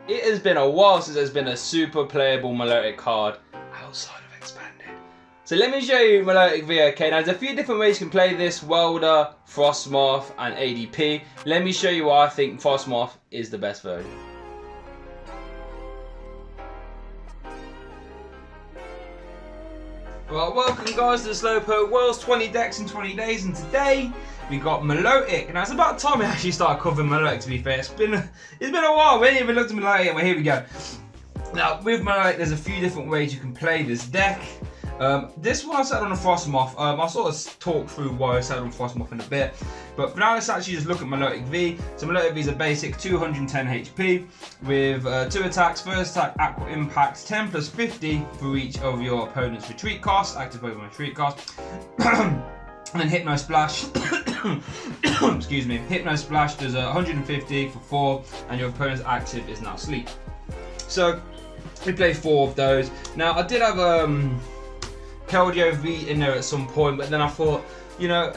It has been a while since there's been a super playable Milotic card outside of Expanded. So let me show you Milotic V, okay? Now there's a few different ways you can play this: Welder, Frosmoth, and ADP. Let me show you why I think Frosmoth is the best version. Right, welcome guys to the Slowpoke World's 20 decks in 20 days, and today we got Milotic. Now it's about time we actually started covering Milotic, to be fair. It's been a while, we ain't even looked at Milotic yet, but here we go. Now with Milotic there's a few different ways you can play this deck. This one I set on a Frosmoth. I'll sort of talk through why I set on Frosmoth in a bit. But for now, let's actually just look at Milotic V. So Milotic V is a basic 210 HP with 2 attacks. First attack, Aqua Impact, 10 plus 50 for each of your opponent's retreat costs, active Pokemon retreat cost. And then Hypno Splash. Excuse me. Hypno Splash does 150 for 4, and your opponent's active is now Sleep. So we play 4 of those. Now I did have Keldeo V in there at some point, but then I thought, you know,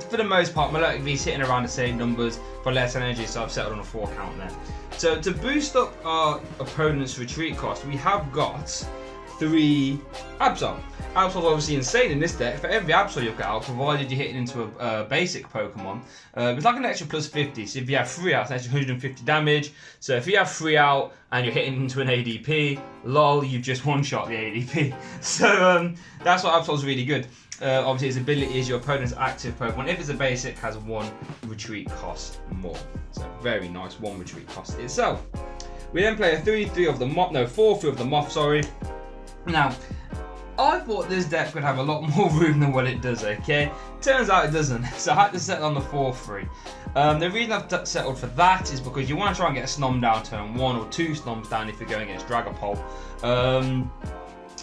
for the most part, Milotic V is hitting around the same numbers for less energy, so I've settled on a 4 count there. So to boost up our opponent's retreat cost, we have got 3 Absol. Absol's obviously insane in this deck. For every Absol you get out, provided you're hitting into a basic Pokemon, it's like an extra plus 50. So if you have 3 out, it's an extra 150 damage. So if you have 3 out and you're hitting into an ADP, lol, you've just one-shot the ADP. So that's why Absol's really good. Obviously its ability is your opponent's active Pokemon, if it's a basic, has 1 retreat cost more. So very nice, 1 retreat cost itself. We then play a 3-3 of the Moth, no, 4-3 of the Moth, sorry. Now, I thought this deck would have a lot more room than what it does, okay? Turns out it doesn't, so I had to settle on the 4-3. The reason I've settled for that is because you want to try and get a Snom down turn 1 or 2 Snoms down if you're going against Dragapult.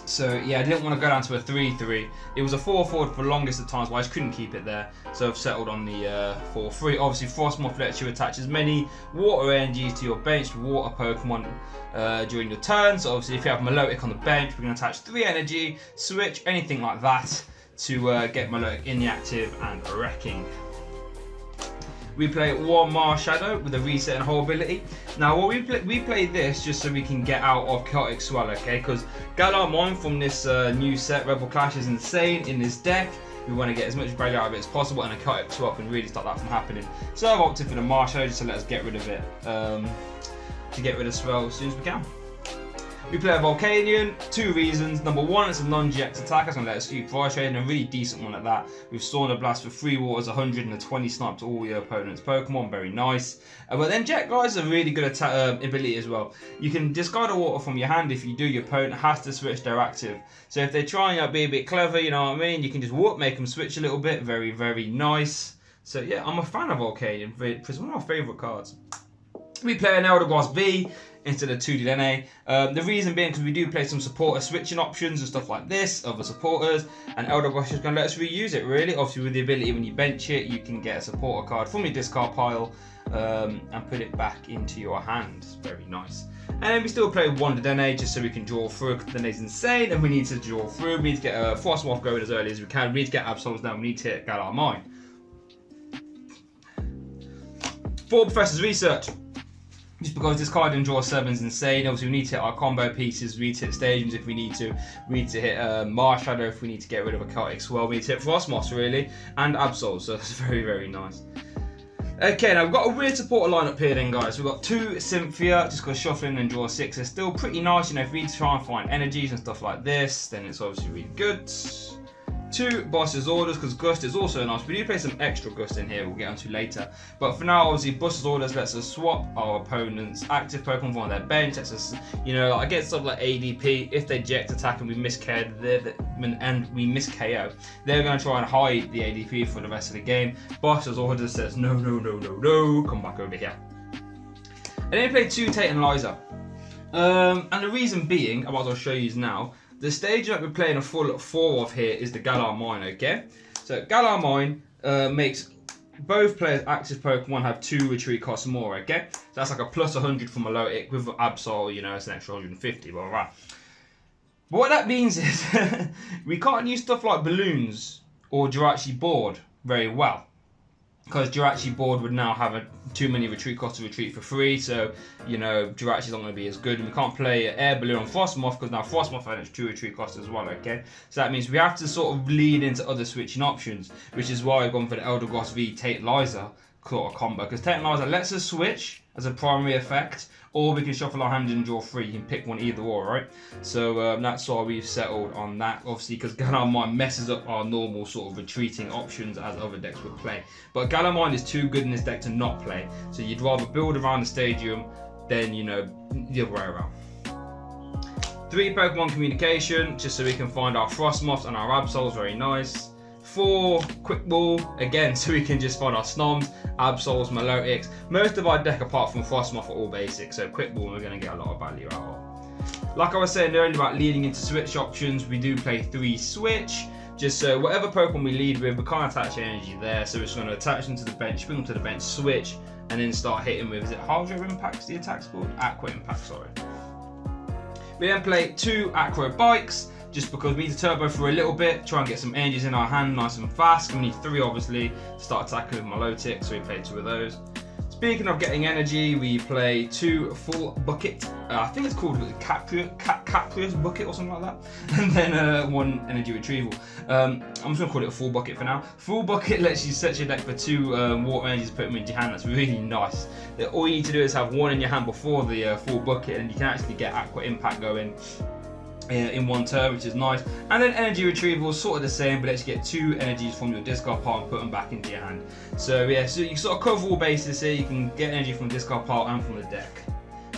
So yeah, I didn't want to go down to a 3-3. It was a 4-4 for the longest of times, but I just couldn't keep it there. So I've settled on the 4-3. Obviously, Frosmoth lets you attach as many water energies to your benched water Pokemon during your turn. So obviously, if you have Milotic on the bench, we're going to attach 3 energy, switch, anything like that to get Milotic in the active and wrecking. We play 1 Marshadow with a reset and whole ability. Now, we play this just so we can get out of Chaotic Swell, okay? Because Galar Mine from this new set, Rebel Clash, is insane in this deck. We want to get as much value out of it as possible, and a Chaotic Swell can really stop that from happening. So I've opted for the Marshadow just to let us get rid of it, to get rid of Swell as soon as we can. We play a Volcanion, 2 reasons. Number 1, it's a non-GX attack, that's going to let us keep Fire Trade, and a really decent one at that. With Sauna Blast for 3 waters, 100 and a 20 snipe to all your opponent's Pokemon, very nice. But then Jet Guys are a really good ability as well. You can discard a water from your hand. If you do, your opponent has to switch their active. So if they're trying to be a bit clever, you know what I mean, you can just make them switch a little bit, very, very nice. So yeah, I'm a fan of Volcanion, it's one of my favourite cards. We play an Eldegoss V instead of 2D NA. The reason being because we do play some supporter switching options and stuff like this, other supporters, and Eldegoss is going to let us reuse it really. Obviously with the ability when you bench it, you can get a supporter card from your discard pile and put it back into your hand. It's very nice. And then we still play 1 NA just so we can draw through, because the NA's insane and we need to draw through. We need to get a Frosmoth going as early as we can. We need to get Absols down, we need to hit Galar Mine. 4 Professor's Research. Just because this card in draw 7 is insane. Obviously we need to hit our combo pieces, we need to hit Stadiums if we need to, we need to hit Marshadow if we need to get rid of a Chaotic Swell, we need to hit Frosmoth really, and Absol, so it's very, very nice. Okay, now we've got a weird supporter lineup here then guys. We've got 2 Cynthia, just because shuffling and draw 6 is still pretty nice, you know, if we need to try and find energies and stuff like this, then it's obviously really good. 2 Boss's Orders, because Gust is also nice. We do play some extra Gust in here, we'll get onto later. But for now, obviously, Boss's Orders lets us swap our opponent's active Pokemon on their bench. Lets us, you know, I get stuff like ADP. If they eject attack and we miss KO, they're going to try and hide the ADP for the rest of the game. Boss's Orders says, no, no, no, no, no, come back over here. And then we play 2 Tate and Liza. And the reason being, I might as well show you now. The stage that we're playing a full 4 of here is the Galar Mine, okay? So Galar Mine makes both players' active Pokemon have 2 retreat costs more, okay? So that's like a plus 100 for Milotic. With Absol, you know, it's an extra 150, blah, blah, blah. But what that means is we can't use stuff like balloons or Jirachi board very well. because Jirachi board would now have too many retreat costs to retreat for free, so you know Jirachi's not going to be as good, and we can't play Air Balloon on Frosmoth because now Frosmoth has 2 retreat costs as well, okay? So that means we have to sort of lean into other switching options, which is why I've gone for the Eldegoss V Tantalizer sort of combo, because Tantalizer lets us switch as a primary effect, or we can shuffle our hand and draw 3. You can pick one either or, right? So that's why we've settled on that, obviously, because Galar Mine messes up our normal sort of retreating options as other decks would play. But Galar Mine is too good in this deck to not play, so you'd rather build around the stadium than, you know, the other way around. 3 Pokemon communication, just so we can find our Frosmoths and our Absols, very nice. 4 Quick Ball, again, so we can just find our Snoms, Absols, Milotics. Most of our deck, apart from Frosmoth, are all basic, so Quick Ball we're going to get a lot of value out of. Like I was saying earlier about leading into switch options, we do play 3 switch, just so whatever Pokemon we lead with, we can't attach energy there, so we're just going to attach them to the bench, bring them to the bench, switch, and then start hitting with, is it Hydro Impact's the attack called? Aqua Impact, sorry. We then play 2 Acro Bikes, just because we need to turbo for a little bit, try and get some energies in our hand nice and fast. We need 3 obviously to start attacking with Milotic, so we play 2 of those. Speaking of getting energy, we play 2 Full Bucket, I think it's called Caprius Bucket or something like that, and then 1 Energy Retrieval. I'm just going to call it a Full Bucket for now. Full Bucket lets you set your deck for 2 water energies, put them into your hand. That's really nice. All you need to do is have 1 in your hand before the Full Bucket, and you can actually get Aqua Impact going in 1 turn, which is nice. And then Energy Retrieval is sort of the same, but lets you get 2 energies from your discard pile and put them back into your hand. So yeah, so you sort of cover all bases here. You can get energy from the discard pile and from the deck.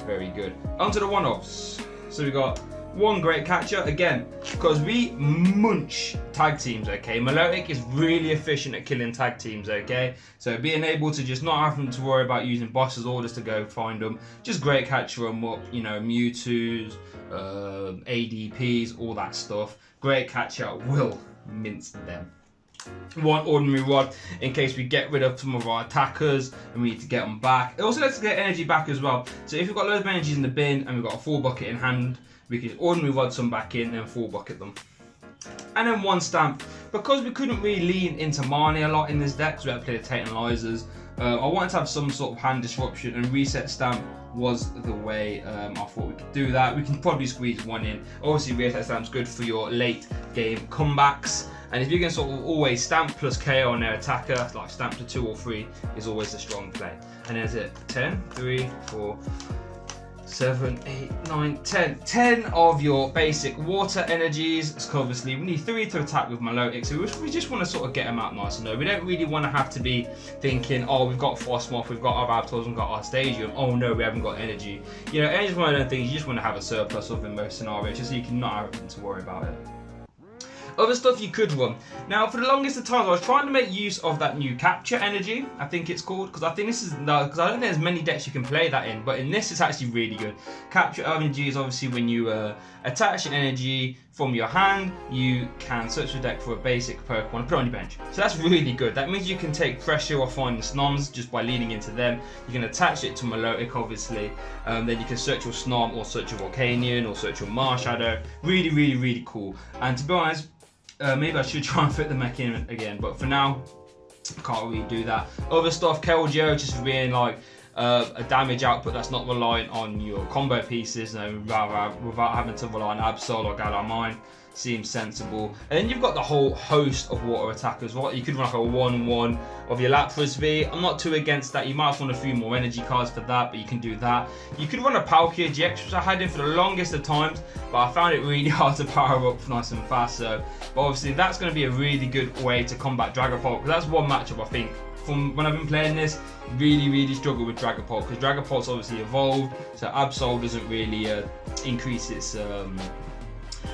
Very good. On to the one-offs. So we got 1 Great Catcher, again, because we munch tag teams, okay? Milotic is really efficient at killing tag teams, okay? So being able to just not having to worry about using boss's orders to go find them, just Great Catcher them up, you know, Mewtwo's, ADPs, all that stuff. Great Catcher will mince them. 1 Ordinary Rod in case we get rid of some of our attackers and we need to get them back. It also lets us get energy back as well. So if we've got loads of energies in the bin and we've got a Full Bucket in hand, we can Ordinary Rod some back in and Full Bucket them. And then 1 Stamp. Because we couldn't really lean into Marnie a lot in this deck, so we had to play the Tantalizers. I wanted to have some sort of hand disruption, and Reset Stamp was the way I thought we could do that. We can probably squeeze 1 in. Obviously, Reset Stamp's good for your late game comebacks. And if you can sort of always Stamp plus KO on their attacker, like Stamp to 2 or 3 is always a strong play. And then is it 10, 3, 4, 7, 8, 9, 10. 10 of your basic water energies. So obviously we need 3 to attack with Milotic, so we just want to sort of get them out nice and low. We don't really want to have to be thinking, oh, we've got Frosmoth, we've got our Absols, we've got our Stadium, oh no, we haven't got energy. You know, energy is one of those things you just want to have a surplus of in most scenarios, just so you can not have anything to worry about it. Other stuff you could run. Now, for the longest of times, I was trying to make use of that new Capture Energy, I think it's called, because I think this is, because I don't think there's many decks you can play that in, but in this it's actually really good. Capture Energy is obviously when you attach an energy from your hand, you can search your deck for a basic Pokemon and put it on your bench. So that's really good. That means you can take pressure off finding Snoms just by leaning into them. You can attach it to Milotic, obviously. Then you can search your Snom or search your Volcanion or search your Marshadow. Really, really, really cool. And to be honest, maybe I should try and fit the mech in again, but for now, I can't really do that. Other stuff, Keldeo, just for being like a damage output that's not reliant on your combo pieces, without having to rely on Absol or Galar Mine. Seems sensible. And then you've got the whole host of water attackers. Right? You could run like a 1-1 of your Lapras V. I'm not too against that. You might want a few more energy cards for that, but you can do that. You could run a Palkia GX, which I had in for the longest of times, but I found it really hard to power up nice and fast. So, but obviously that's going to be a really good way to combat Dragapult, because that's one matchup I think from when I've been playing this, really struggle with Dragapult, because Dragapult's obviously evolved, so Absol doesn't really increase its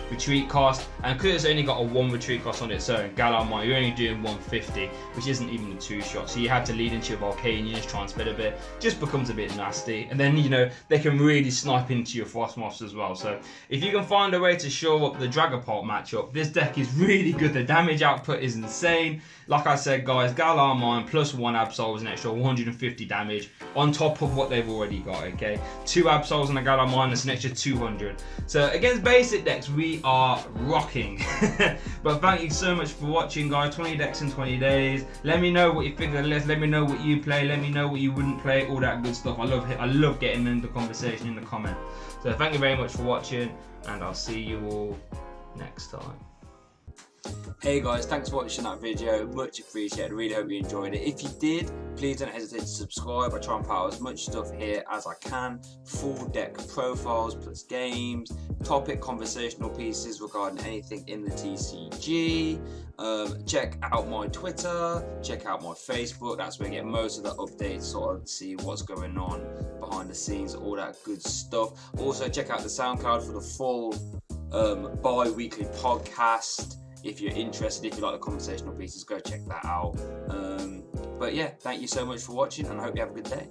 retreat cost, and because it's only got a 1 retreat cost on its own, Galar Mine, you're only doing 150, which isn't even a 2-shot, so you have to lead into your Volcanion, just try and sped a bit, just becomes a bit nasty, and then, you know, they can really snipe into your Frosmoths as well. So if you can find a way to show up the Dragapult matchup, this deck is really good. The damage output is insane. Like I said, guys, Galar Mine plus 1 Absol is an extra 150 damage on top of what they've already got, okay? 2 Absols and a Galar Mine is an extra 200. So against basic decks, we are rocking. But thank you so much for watching, guys. 20 decks in 20 days. Let me know what you think of the list. Let me know what you play. Let me know what you wouldn't play. All that good stuff. I love getting into the conversation in the comments. So thank you very much for watching, and I'll see you all next time. Hey guys, thanks for watching that video, much appreciated. Really hope you enjoyed it. If you did, please don't hesitate to subscribe. I try and put out as much stuff here as I can. Full deck profiles plus games, topic conversational pieces regarding anything in the TCG. Check out my Twitter, check out my Facebook. That's where you get most of the updates, sort of see what's going on behind the scenes, all that good stuff. Also check out the SoundCloud for the full bi-weekly podcast. If you're interested, if you like the conversational pieces, go check that out. But yeah, thank you so much for watching, and I hope you have a good day.